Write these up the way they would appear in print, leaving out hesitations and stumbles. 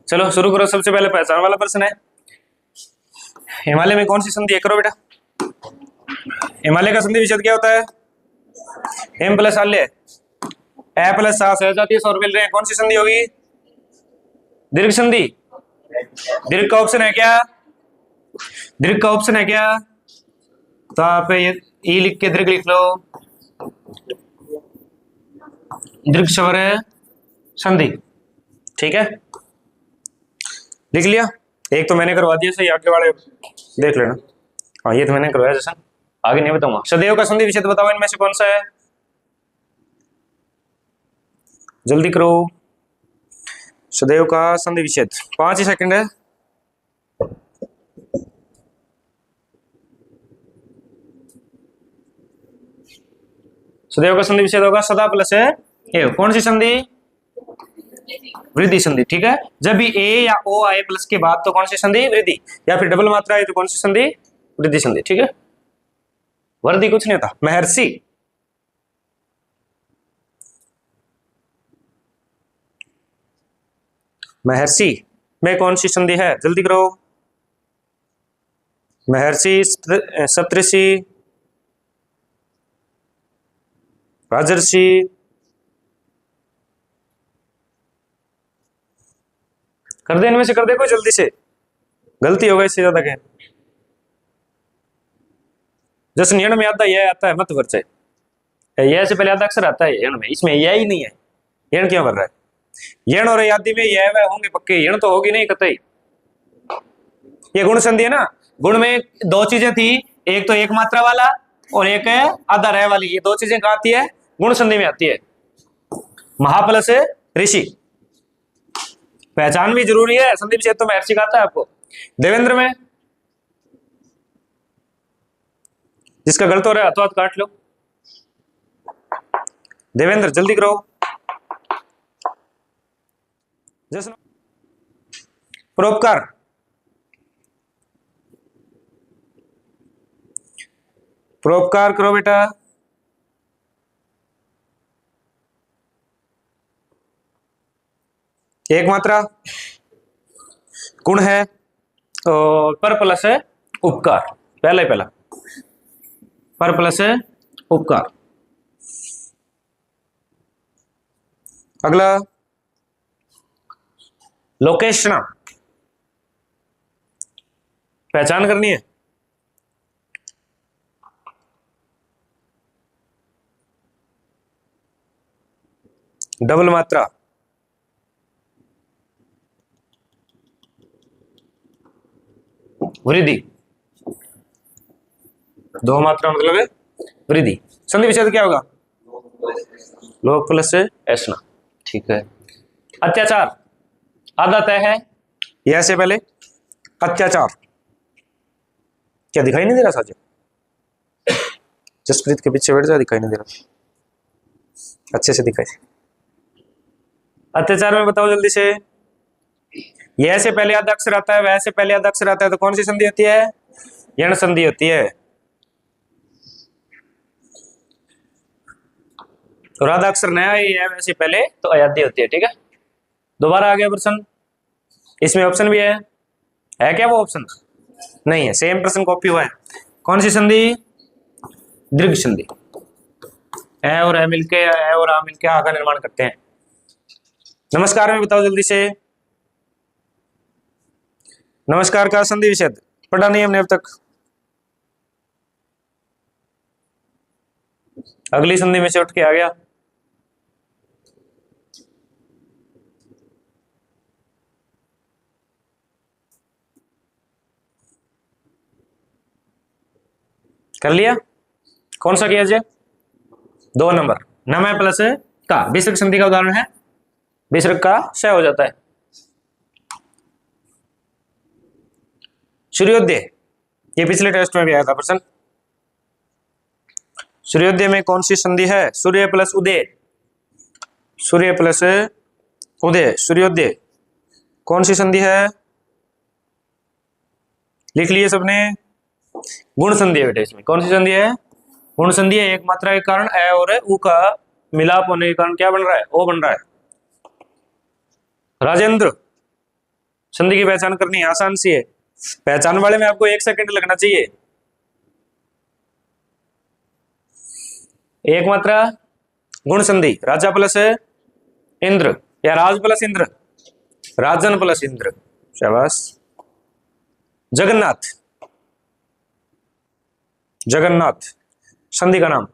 चलो शुरू करो। सबसे पहले पहचान वाला प्रश्न है, हिमालय में कौन सी संधि है? करो बेटा। हिमालय का संधि विच्छेद क्या होता है? हिम प्लस आल्य, ए प्लस सा सहजातीय स्वर मिल रहे हैं, कौन सी संधि होगी? दीर्घ संधि। दीर्घ का ऑप्शन है क्या? दीर्घ का ऑप्शन है क्या? तो आप ये ई लिख के दीर्घ लिख लो। दीर्घ स्वर है संधि, ठीक है, लिख लिया। एक तो मैंने करवा दिया, सही, आगे वाले देख लेना। हाँ ये तो मैंने करवाया जैसा, आगे नहीं बताऊंगा। सदैव का संधि विच्छेद बताओ, इनमें से कौन सा है? जल्दी करो। सदैव का संधि विच्छेद 5 ही सेकंड है। सदैव का संधि विच्छेद होगा सदा प्लस है ए। कौन सी संधि? वृद्धि संधि, ठीक है। जब भी ए या ओ आए प्लस के बाद तो कौन सी संधि? वृद्धि। या फिर डबल मात्रा है तो कौन सी संधि? वृद्धि संधि, ठीक है। वृद्धि कुछ नहीं होता। महर्षि, महर्षि में कौन सी संधि है? जल्दी करो। महर्षि, सप्तऋषि, राजर्षि, कर दे, इनमें से कर दे कोई जल्दी से। गलती हो गई इससे ज्यादा क्या? जैसे यण में आधा यह आता है मत वर्चय, यह से पहले आधा अक्षर आता है यण में, इसमें यह ही नहीं है। यण क्यों कर रहा है? यण और आदि में यह वह होंगे पक्के, यण तो होगी नहीं कतई। ये गुण संधि है ना। गुण में दो चीजें थी, एक तो एक मात्रा वाला और एक है आधा रह वाली। ये दो चीजें कहाँ आती है? गुण संधि में आती है। महाप्लस ऋषि, पहचान भी जरूरी है। संधि विच्छेद तो महर्षि का आता है आपको। देवेंद्र में जिसका गलत हो रहा है हाथों हाथ काट लो। देवेंद्र जल्दी करो। जैसे परोपकार, परोपकार करो बेटा। एक मात्रा, गुण है और पर प्लस है उपकार, पहला ही पहला पर प्लस है उपकार। अगला लोकेशना, पहचान करनी है। डबल मात्रा, वृद्धि, दो मात्रा मतलब है वृद्धि। संधि विच्छेद क्या होगा? लोक प्लस से ऐसना, ठीक है। अत्याचार, आधा तय है, यह से पहले अत्याचार। क्या दिखाई नहीं दे रहा साजिद? जसप्रीत के पीछे बैठ जा, दिखाई नहीं दे रहा, अच्छे से दिखाई। अत्याचार में बताओ जल्दी से। यह से पहले आधा अक्षर आता है, वह से पहले आधा अक्षर आता है, तो कौन सी संधि होती है? यण संधि होती है। तो आधा अक्षर नया है वैसे पहले तो अयाध्य होती है, ठीक है। दोबारा आ गया प्रश्न, इसमें ऑप्शन भी है क्या? वो ऑप्शन नहीं है, सेम प्रश्न कॉपी हुआ है। कौन सी संधि? दीर्घ संधि। ए और ए मिलके, ए और आ मिलके आ का निर्माण करते हैं। नमस्कार में बताओ जल्दी से। नमस्कार का संधि विच्छेद पढ़ा नहीं हमने अब तक। अगली संधि में से उठ के आ गया। कर लिया? कौन सा किया जाए? 2 नंबर, नमय प्लस का। विसर्ग संधि का उदाहरण है, विसर्ग का श हो जाता है। सूर्योदय, ये पिछले टेस्ट में भी आया था प्रश्न। सूर्योदय में कौन सी संधि है? सूर्य प्लस उदय, सूर्य प्लस उदय, सूर्योदय कौन सी संधि है? लिख लिए सबने? गुण संधि है बेटा। इसमें कौन सी संधि है? गुण संधि है। एक मात्रा के कारण ए और उ का मिलाप होने के कारण क्या बन रहा है? ओ बन रहा है। राजेंद्र, संधि की पहचान करनी आसान सी है, पहचान वाले में आपको 1 सेकंड लगना चाहिए। एक मात्रा गुण संधि, राजा प्लस इंद्र या राज प्लस इंद्र, राजन प्लस इंद्र, शाबाश। जगन्नाथ, जगन्नाथ संधि का नाम,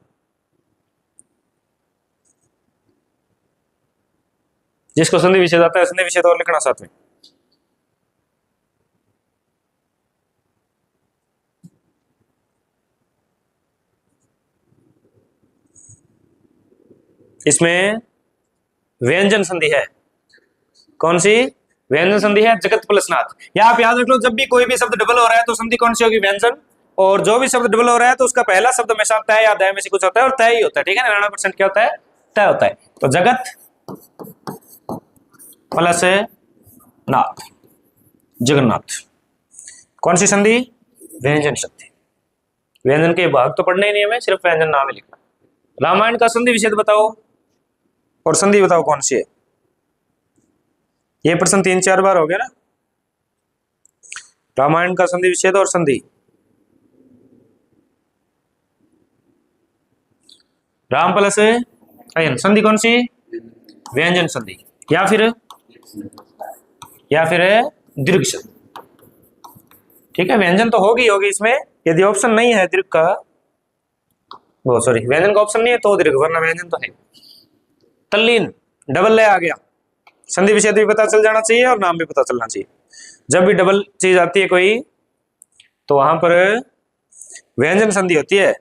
जिसको संधि विषेद आता है संधि विषेद और लिखना साथ में। इसमें व्यंजन संधि है, कौन सी व्यंजन संधि है? जगत प्लस नाथ। या आप याद रख लो, जब भी कोई भी शब्द डबल हो रहा है तो संधि कौन सी होगी? व्यंजन। और जो भी शब्द डबल हो रहा है तो उसका पहला शब्द हमेशा तय या दय में से कुछ होता है, और तय ही होता है, ठीक है ना। 99% क्या होता है? तय होता है। तो जगत प्लस नाथ, जगन्नाथ। कौन सी संधि? व्यंजन संधि। व्यंजन के भाग तो पढ़ने ही नहीं हमें, सिर्फ व्यंजन नाम ही लिखना। रामायण का संधि विषेद बताओ और संधि बताओ कौन सी है। ये प्रश्न 3-4 बार हो गया ना। रामायण का संधि विषेद और संधि, राम प्लस अयन, संधि कौन सी? व्यंजन संधि या फिर दीर्घ संधि, ठीक है। व्यंजन तो होगी इसमें, यदि ऑप्शन नहीं है दीर्घ का, वो सॉरी व्यंजन का ऑप्शन नहीं है तो दीर्घ, वरना व्यंजन तो है। तल्लीन, डबल ले आ गया, संधि विषेद भी पता चल जाना चाहिए और नाम भी पता चलना चाहिए। जब भी डबल चीज आती है कोई तो वहां पर व्यंजन संधि होती है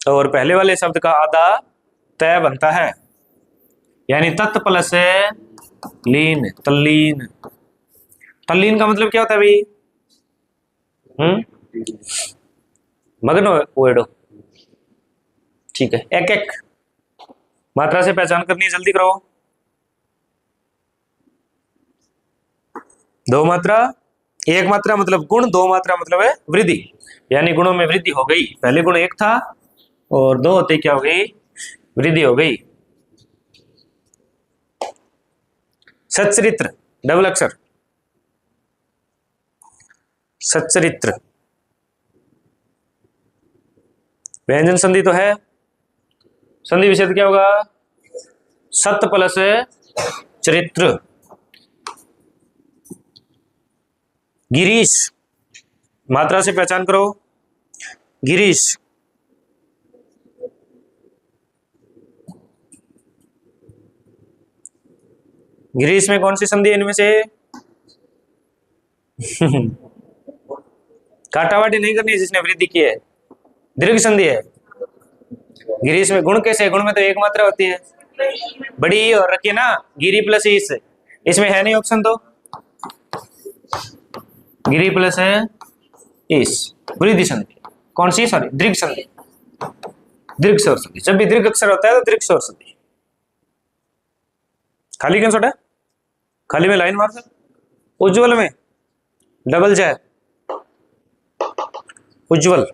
और पहले वाले शब्द का आधा तय बनता है, यानी तत् प्लस लीन, तल्लीन। तल्लीन का मतलब क्या होता है भाई? मग्न वेडो, ठीक है। एक एक मात्रा से पहचान करनी है, जल्दी करो। दो मात्रा, एक मात्रा मतलब गुण, दो मात्रा मतलब है वृद्धि, यानी गुणों में वृद्धि हो गई। पहले गुण एक था और दो होते क्या हो गई? वृद्धि हो गई। सच्चरित्र, डबल अक्षर, सच्चरित्र। व्यंजन संधि तो है, संधि विषेद क्या होगा? सत्य प्लस चरित्र। गिरीश, मात्रा से पहचान करो। गिरीश, गिरीश में कौन सी संधि है इनमें से? काटावाटी नहीं करनी जिसने वृद्धि की है, दीर्घ संधि है। गिरीश में गुण कैसे? गुण में तो एक मात्रा होती है, बड़ी ई और रखिए ना, गिरी प्लस ईस। इसमें है नहीं ऑप्शन, तो गिरी प्लस है ईस, वृद्धि संधि। कौन सी? सॉरी दीर्घ संधि, दीर्घ स्वर संधि। जब भी दीर्घ अक्षर होता है तो दीर्घ स्वर संधि। खाली क्यों छोटा? खाली में लाइन मार दो। उज्ज्वल में डबल जय, उज्ज्वल।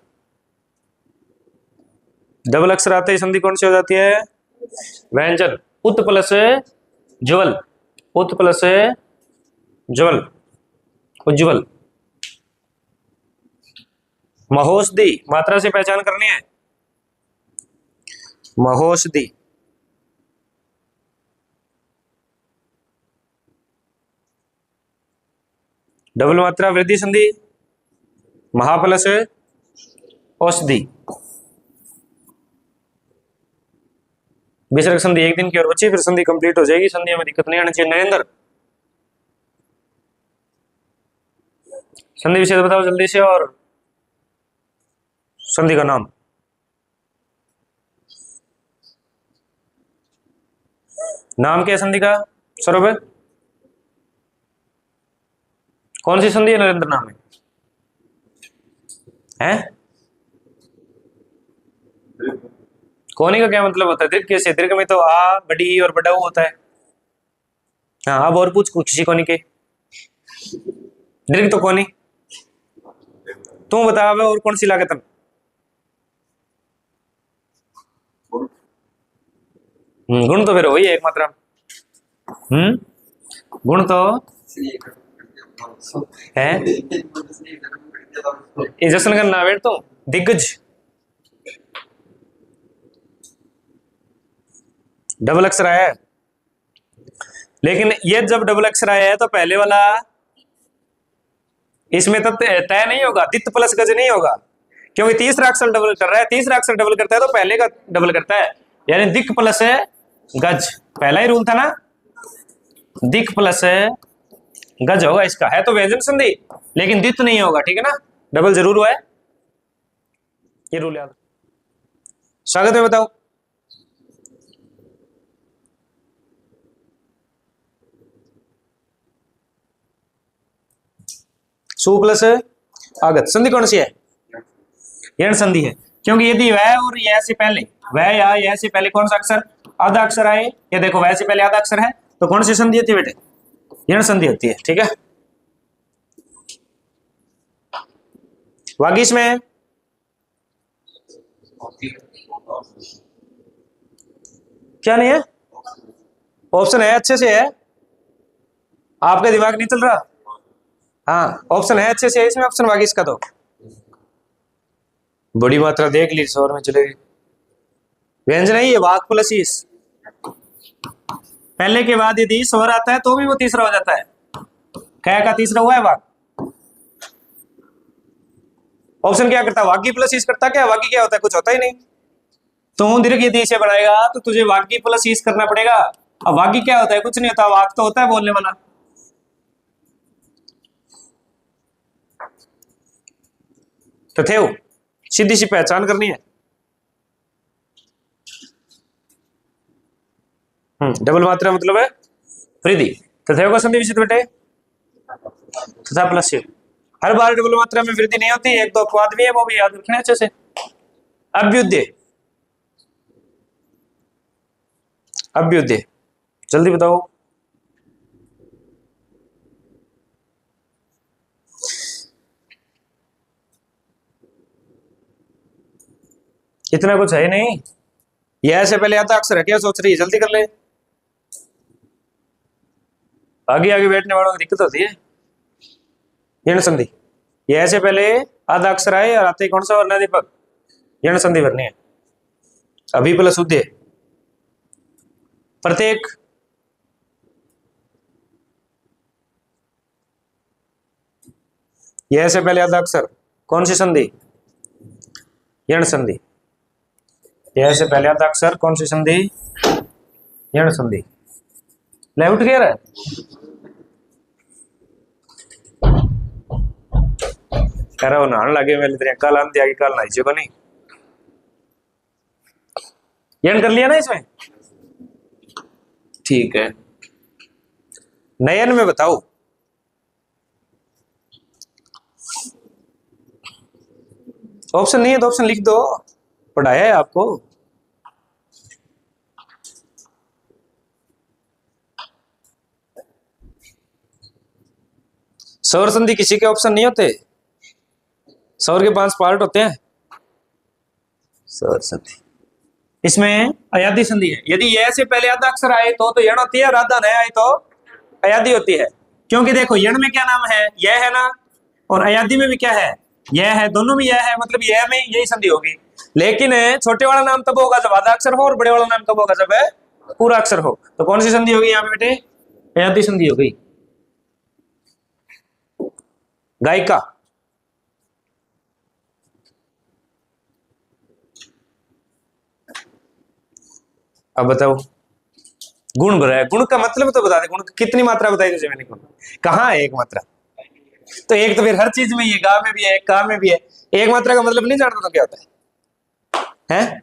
डबल अक्षर आते ही संधि कौन सी हो जाती है? व्यंजन। उत प्लस ज्वल, उत प्लस ज्वल, उज्ज्वल। महोषधि, मात्रा से पहचान करनी है। महोषधि, डबल मात्रा वृद्धि संधि, महा प्लस औषधि। विसर्ग संधि एक दिन की और बची, फिर संधि कंप्लीट हो जाएगी, संधि में दिक्कत नहीं आनी चाहिए। नरेंद्र, संधि विषय बताओ जल्दी से और संधि का नाम। नाम क्या है संधि का? सौरभ, कौन सी संधि है नरेंद्र नाम में? है कोनी का क्या मतलब होता है? दीर्घ कैसे? दीर्घ में तो आ, बड़ी ई और बड़ा ऊ होता है। हाँ, अब और पूछ किसी कोनी के। दीर्घ तो कोनी, तू बता अब और कौन सी लागत? गुण तो फिर वही है एक मात्रा। गुण तो है ये जश्न का नाम है तो दिग्गज डबल अक्षर आया है, लेकिन ये जब डबल अक्षर आया है तो पहले वाला इसमें तो तय नहीं होगा, दित प्लस गज नहीं होगा, क्योंकि तीसरा अक्षर डबल कर रहा है। तीसरा अक्षर डबल करता है तो पहले का डबल करता है, यानी दिक प्लस है गज, पहला ही रूल था ना, दिक प्लस है गज होगा इसका। है तो व्यंजन संधि लेकिन दित नहीं होगा, ठीक है ना, डबल जरूर हुआ है, ये रूल याद। स्वागत है, बताओ। सु प्लस आगत संधि कौन सी है? यण संधि है, क्योंकि यदि वह और यह से पहले, वह या यह से पहले कौन सा अक्षर आधा अक्षर आए, ये देखो वह से पहले आधा अक्षर है तो कौन सी संधि होती है बेटे? यण संधि होती है, ठीक है। वागीश में क्या नहीं है? ऑप्शन है, अच्छे से है, आपका दिमाग नहीं चल रहा। हाँ ऑप्शन है, अच्छे से है इसमें ऑप्शन वागीश का। तो बड़ी मात्रा देख ली, स्वर में चलेगी। व्यंजन है ये वाक प्लस ईस, पहले के बाद यदि स्वर आता है तो भी वो तीसरा हो जाता है। कै का तीसरा हुआ है वाक। ऑप्शन क्या करता है? वागी प्लस ईस करता। क्या वागी क्या होता है? कुछ होता ही नहीं। तो दीर्घ यदि इसे बनाएगा तो तुझे वागी प्लस ईस करना पड़ेगा। अब वागी क्या होता है? कुछ नहीं होता, वाक तो होता है बोलने वाला। तथेव सीधी सी पहचान करनी है। डबल मात्रा मतलब है वृद्धि। तथेव का संधि विशिष्ट बेटे तथा प्लस। हर बार डबल मात्रा में वृद्धि नहीं होती, एक दो अपवाद भी है, वो भी याद रखना अच्छे से। अभ्युदय, अभ्युदय जल्दी बताओ। इतना कुछ है नहीं, यह से पहले आता अक्षर है, क्या सोच रही है? जल्दी कर ले, आगे आगे बैठने वालों को दिक्कत होती है। यण संधि, यह से पहले आधा अक्षर आए और आते ही कौन सा वरना दीपक? यण संधि भरनी है। अभी प्लस उद्य, प्रत्येक यह से पहले आधा अक्षर कौन सी संधि? यण संधि। यह से पहले आधा अक्षर कौन सी संधि? यण संधि। ले उठ गया रे, कह रहा नहाने लगे मेरे तेरे कल आंधी आगे कल नहाई को नहीं। यण कर लिया ना इसमें, ठीक है। नयन में बताओ, ऑप्शन नहीं है तो ऑप्शन लिख दो, पढ़ाया है आपको। सौर संधि किसी के ऑप्शन नहीं होते, सौर के 5 पार्ट होते हैं। सौर संधि इसमें अयादी संधि है, यदि यह से पहले आधा अक्षर आए तो यण होती है, और आधा नया आए तो अयादी होती है। क्योंकि देखो यण में क्या नाम है? यह है ना, और अयादी में भी क्या है? यह है, दोनों में यह है, मतलब यह में यही संधि होगी। लेकिन छोटे वाला नाम तब होगा जब आधा अक्षर हो, और बड़े वाला नाम कब होगा जब पूरा अक्षर हो। तो कौन सी संधि होगी यहाँ पे बेटे? अयादी संधि हो गई। गायिका, अब बताओ। गुण भरा है, गुण का मतलब तो बता दे, गुण कितनी मात्रा बताई तुझे मैंने? गुण कहाँ है? एक मात्रा तो एक तो फिर हर चीज में ही है, गा में भी है, का में भी है। एक मात्रा का मतलब नहीं जानता तो क्या होता है? हैं?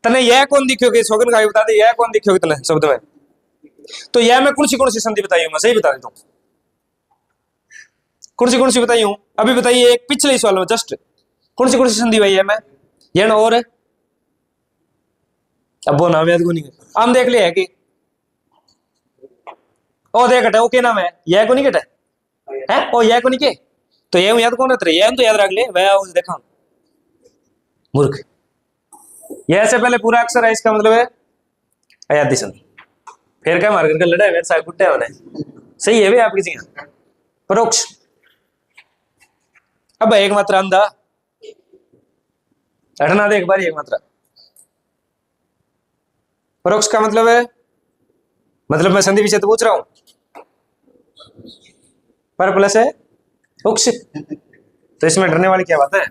तने यह कौन दिखोगे? शोगन का बता दे, यह कौन दिखोगे तने शब्द में? तो यह मैं कौन सी संधि बताई हूं? मैं सही बता देता हूं, कौन सी बताई हूं अभी बताइए। एक पिछले सवाल में जस्ट कौन सी संधि भाई है? मैं यण और अब वो नाम याद को नहीं, आम देख लिया है कि ओ देख हटा, वो क्या नाम है? यह को नहीं कटा है, ओ यह को नहीं के तो यह याद कौन रहता है? यह तो याद रख ले, वह देखा मूर्ख। यह से पहले पूरा अक्षर है, इसका मतलब है अयादी संधि। फिर क्या मार करके लड़ा है मेरे साथ कुत्ते होने। सही है वे आपकी जगह। परोक्ष। अब एक मात्रा अंधा हटना दे एक बार, एक मात्रा। परोक्ष का मतलब है, मतलब मैं संधि विषय तो पूछ रहा हूं। पर प्लस है उक्ष, तो इसमें डरने वाली क्या बात है?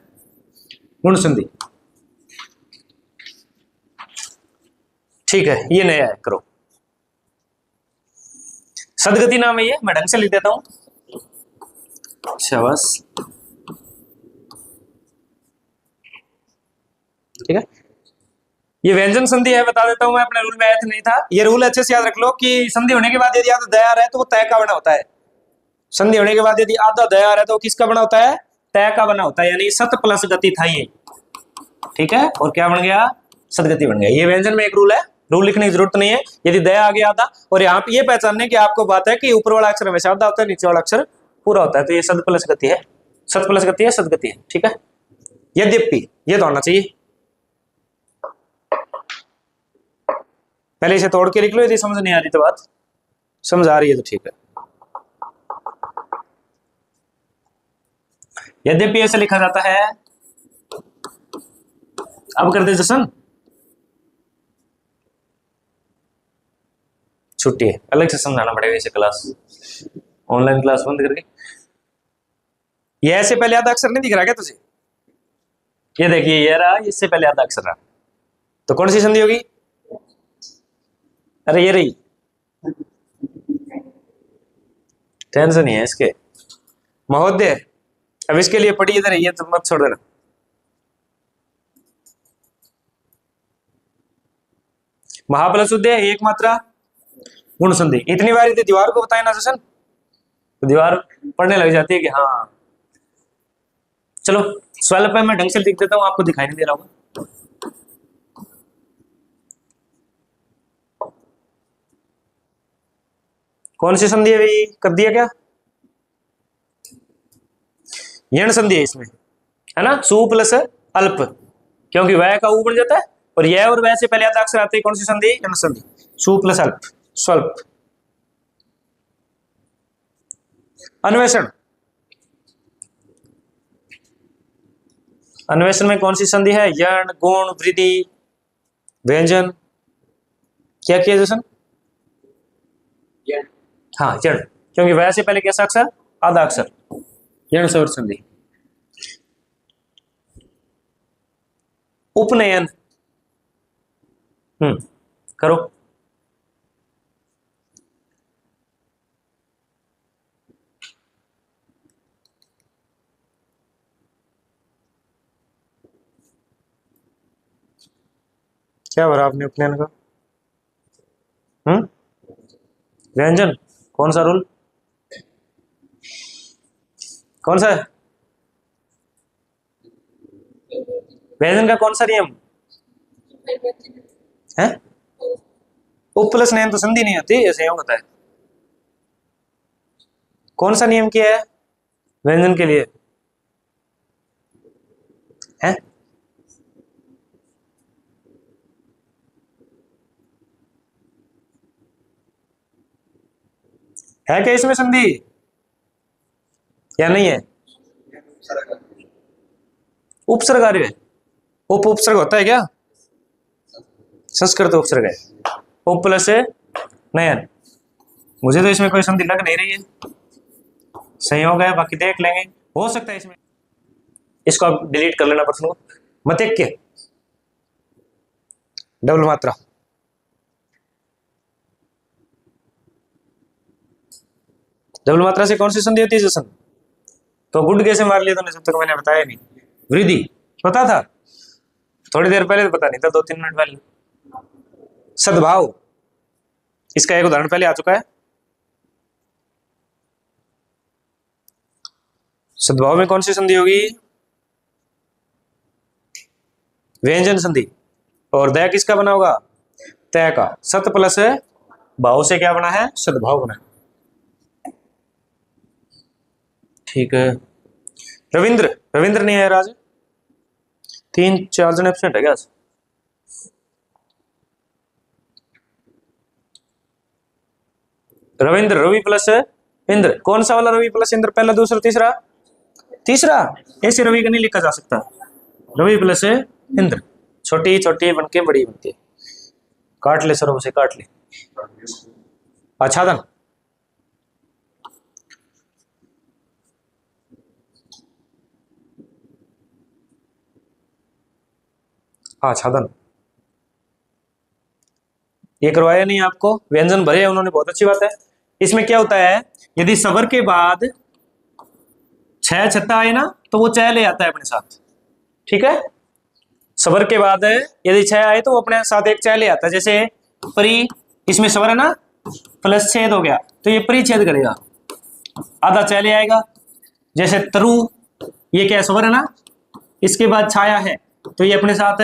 गुण संधि। ठीक है, ये नया है, करो। सदगति नाम है ये, मैं ढंग से लिख देता हूं। शाबाश। ठीक है, ये व्यंजन संधि है, बता देता हूं मैं, अपने रूल में आया था नहीं था। ये रूल अच्छे से याद रख लो कि संधि होने के बाद यदि आधा दया है तो वो तय का बना होता है। संधि होने के बाद यदि आधा दया है तो वो किसका बना होता है? तय का बना होता है, यानी सत प्लस गति था ये। ठीक है, और क्या बन गया? सदगति बन गया। ये व्यंजन में एक रूल है, रूल लिखने की जरूरत नहीं है। यदि दया आ गया आधा, और यहाँ पे ये पहचानने की आपको बात है कि ऊपर वाला अक्षर हमेशा आधा होता है, नीचे वाला अक्षर पूरा होता है, तो ये सद प्लस गति है, सत प्लस गति है, सदगति है। ठीक है, यद्यपि ये तो होना चाहिए। पहले इसे तोड़ के लिख लो, यदि समझ नहीं आ रही तो बात, समझ आ रही है तो ठीक है। यद्यपि ऐसे लिखा जाता है। अब कर दे जसन, छुट्टी है, अलग से समझाना पड़ेगा इसे, क्लास ऑनलाइन क्लास बंद करके। ये ऐसे पहले आधा अक्षर नहीं दिख रहा क्या तुझे? ये देखिए, ये रहा, इससे पहले आधा अक्षर रहा, तो कौन सी संधि होगी? अरे ये रही, टेंशन नहीं है इसके महोदय। अब इसके लिए पढ़ी इधर है, तो मत छोड़ देना। महाप्लस उदय एक मात्रा गुण संधि। इतनी बार यदि दीवार को बताए ना जसन, तो दीवार पढ़ने लग जाती है कि हाँ। चलो स्वल्प पे मैं ढंग से लिख देता हूं, आपको दिखाई नहीं दे रहा होगा। कौन सी संधि है भाई? कर दिया क्या? यण संधि है इसमें, है ना? सु प्लस अल्प, क्योंकि वह का ऊ बन जाता है, और यह और वह से पहले आता अक्षर आते हैं। कौन सी संधि? यण संधि। सु प्लस अल्प, स्वल्प। अन्वेषण, अन्वेषण में कौन सी संधि है? यण, गुण, वृद्धि, व्यंजन। क्या किया जैसन? हाँ यण, क्योंकि वह से पहले कैसा अक्षर? आधा अक्षर, यण स्वर संधि। उपनयन, करो। क्या भरा आपने उपनयन का? व्यंजन, कौन सा रूल? कौन सा है व्यंजन का? कौन सा नियम है? उप प्लस नयन तो संधि नहीं होती, ऐसे यूं होता है। कौन सा नियम किया है व्यंजन के लिए? है क्या इसमें संधि या नहीं है? उपसर्ग, उप उपसर्ग होता है क्या? संस्कृत उपसर्ग है, उप प्लस नयन। मुझे तो इसमें कोई संधि लग नहीं रही है, संयोग है, बाकी देख लेंगे, हो सकता है इसमें। इसको आप डिलीट कर लेना प्रश्न को, मत एक के डबल मात्रा। डबल मात्रा से कौन सी संधि होती है जसन? तो गुड कैसे मार लिया तुमने, जब तक मैंने बताया नहीं। वृद्धि पता था थोड़ी देर पहले, तो पता नहीं था 2-3 मिनट पहले। सद्भाव, इसका एक उदाहरण पहले आ चुका है। सद्भाव में कौन सी संधि होगी? व्यंजन संधि। और दया किसका बना होगा? तय का। सत प्लस भाव से क्या बना है? सद्भाव बना है। ठीक है, रविंद्र, रविंद्र नहीं है राज, 3-4 जन एब्सेंट है क्या? रविंद्र, रवि प्लस इंद्र। कौन सा वाला रवि प्लस इंद्र, पहला दूसरा तीसरा? तीसरा। ऐसे रवि का नहीं लिखा जा सकता, रवि प्लस इंद्र। छोटी छोटी बनके बड़ी बनती है। काट ले सर, उसे काट ले। आच्छादन, आच्छादन ये करवाया नहीं आपको, व्यंजन भरे हैं उन्होंने, बहुत अच्छी बात है। इसमें क्या होता है, यदि सवर के बाद छह छत्ता आए ना तो वो चय ले आता है अपने साथ, ठीक है। सवर के बाद यदि छह आए तो वो अपने साथ एक चय ले आता है। जैसे परी, इसमें सवर है ना, प्लस छेद हो गया तो ये परिच्छेद करेगा, आधा चय ले आएगा। जैसे तरु, ये क्या है, सवर है ना, इसके बाद छाया है तो ये अपने साथ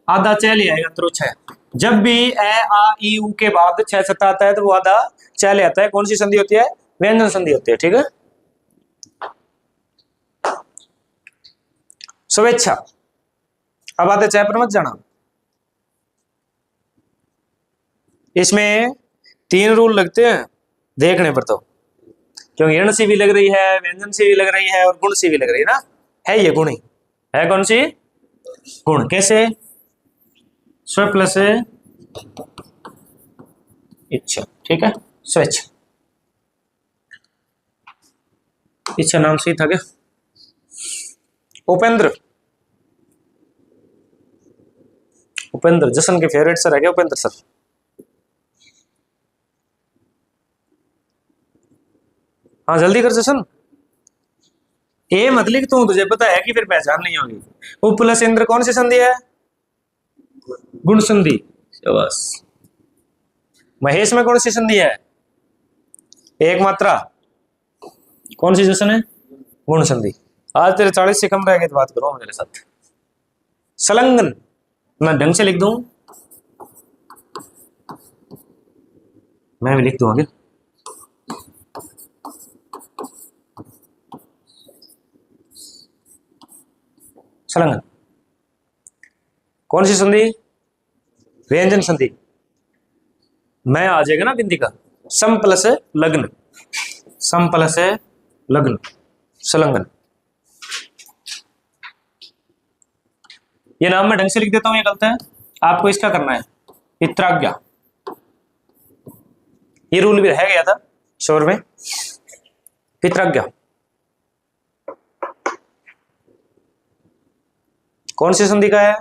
आधा चय ले आएगा, तरु छह। जब भी ए आ ई उ के बाद छह छत्ता आता है तो वो आधा चय ले आता है। कौन सी संधि होती है? व्यंजन संधि होती है, ठीक है। शुभेच्छा। अब आते चय पर मत जाना। इसमें 3 रूल लगते हैं देखने पर तो, क्योंकि ऋण सी भी लग रही है, व्यंजन सी भी लग रही है और गुण सी भी लग रही है ना। है ये गुण ही है। कौन सी? गुण। कैसे? स्व प्लस इच्छा, ठीक है। स्वेच्छा, इच्छा नाम सही था क्या? उपेंद्र, उपेंद्र जसन के फेवरेट सर है क्या उपेंद्र सर? हाँ जल्दी कर जसन। ए मत लिख तू, तुझे पता है कि फिर पहचान नहीं होगी। उप प्लस इंद्र कौन सी संधि है? गुण संधि। बस। महेश में कौन सी संधि है? एक मात्रा। कौन सी जसन है? गुण संधि। आज तेरे 40 से कम रह गए तो बात करो मेरे साथ। संलग्न मैं ढंग से लिख दूं, मैं भी लिख दूं आगे। संलग्न कौन सी संधि? व्यंजन संधि। मैं आ जाएगा ना बिंदी का, सम प्लस लग्न, सम प्लस लग्न, संलग्न। ये नाम मैं ढंग से लिख देता हूं, ये गलत है। आपको इसका करना है पित्राज्ञा। ये रूल भी रह गया था शोर में। पित्राज्ञा कौन सी संधि का है?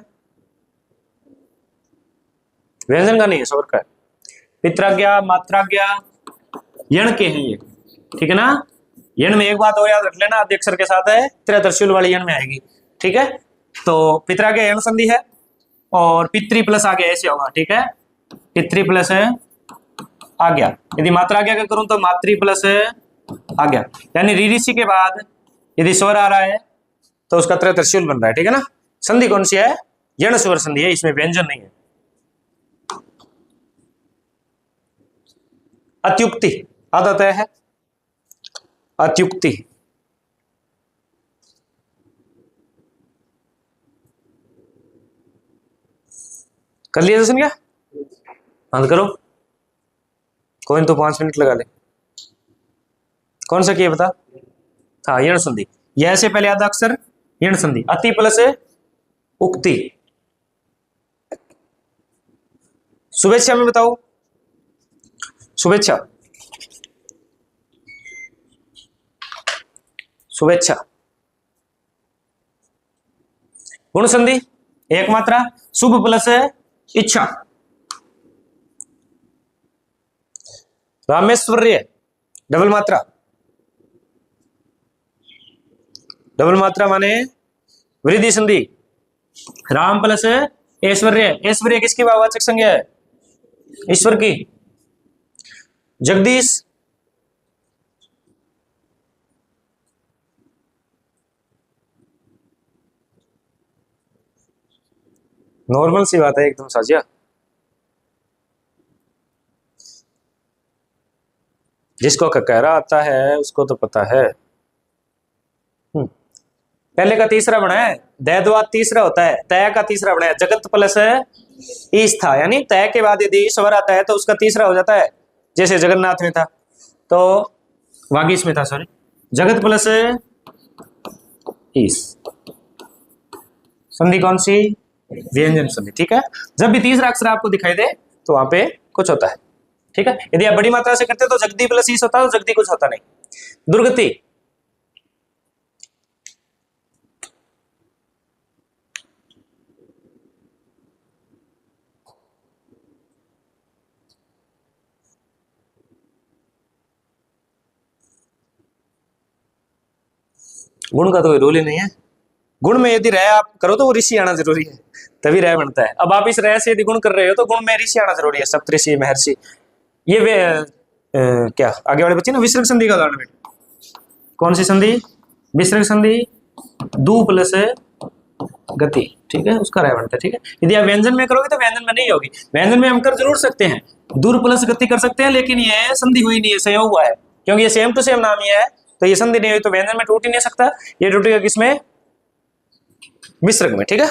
व्यंजन का नहीं है, शोर का है। पित्राज्ञा, मात्राज्ञा, यण के हैं ये, ठीक है ना। यण में एक बात और याद रख लेना, आद्य अक्षर के साथ है, त्रिशूल वाली यण में आएगी, ठीक है। तो पित्राज्ञा यण संधि है और पितृ प्लस आगे ऐसे होगा, ठीक है। पितृ प्लस आज्ञा। यदि मात्राज्ञा का करूं तो मातृ प्लस आज्ञा, यानी ऋषि के बाद यदि स्वर आ रहा है तो उसका त्रिशूल बन रहा है, ठीक है ना। संधि कौन सी है? यण स्वर संधि है, इसमें व्यंजन नहीं है। अत्युक्ति आधा तय है। अत्युक्ति कर लिया जैसे क्या? बंद करो, कोई तो 5 मिनट लगा ले। कौन सा किया बता? हाँ यण संधि। यह से पहले आधा अक्षर यण संधि। अति प्लस उक्ति। शुभेच्छा में बताओ, शुभेच्छा, शुभेच्छा। गुण संधि एक मात्रा, शुभ प्लस इच्छा। रामेश्वर्य डबल मात्रा, डबल मात्रा माने वृद्धि संधि। राम प्लस ऐश्वर्य, ऐश्वर्य किसकी वाचक संज्ञा है? ईश्वर की। जगदीश, नॉर्मल सी बात है एकदम साजिया। जिसको ककहरा आता है उसको तो पता है। पहले का तीसरा बना है, दैद्वाद तीसरा होता है, तय का तीसरा बना है। जगत प्लस ईश था, यानी तय के बाद यदि स्वर आता है तो उसका तीसरा हो जाता है, जैसे जगन्नाथ में था। तो वागी इसमें था, सॉरी, जगत प्लस ईस, संधि कौन सी? व्यंजन संधि। ठीक है, जब भी तीसरा अक्षर आपको दिखाई दे तो वहां पे कुछ होता है। ठीक है, यदि आप बड़ी मात्रा से करते तो जगदी प्लस ईस होता, तो जगदी कुछ होता नहीं। दुर्गति, गुण का तो कोई रोल ही नहीं है। गुण में यदि रह आप करो तो वो ऋषि आना जरूरी है, तभी रह बनता है। अब आप इस रह से यदि गुण कर रहे हो तो गुण में ऋषि आना जरूरी है, सप्तऋषि, महर्षि। ये वे क्या आगे वाले बच्चे ना, विसर्ग संधि का उदाहरण बेटा, कौन सी संधि? विसर्ग संधि, दू प्लस गति। ठीक है, उसका रह बनता है। ठीक है, यदि आप व्यंजन में करोगे तो व्यंजन में नहीं होगी। व्यंजन में हम कर जरूर सकते हैं, दूर प्लस गति कर सकते हैं, लेकिन ये संधि हुई नहीं है, संयोग हुआ है, क्योंकि ये सेम टू सेम नाम ही है, तो ये संधि नहीं हुई तो व्यंजन में टूट ही नहीं सकता। ये टूटेगा किसमें? विसर्ग में। ठीक है।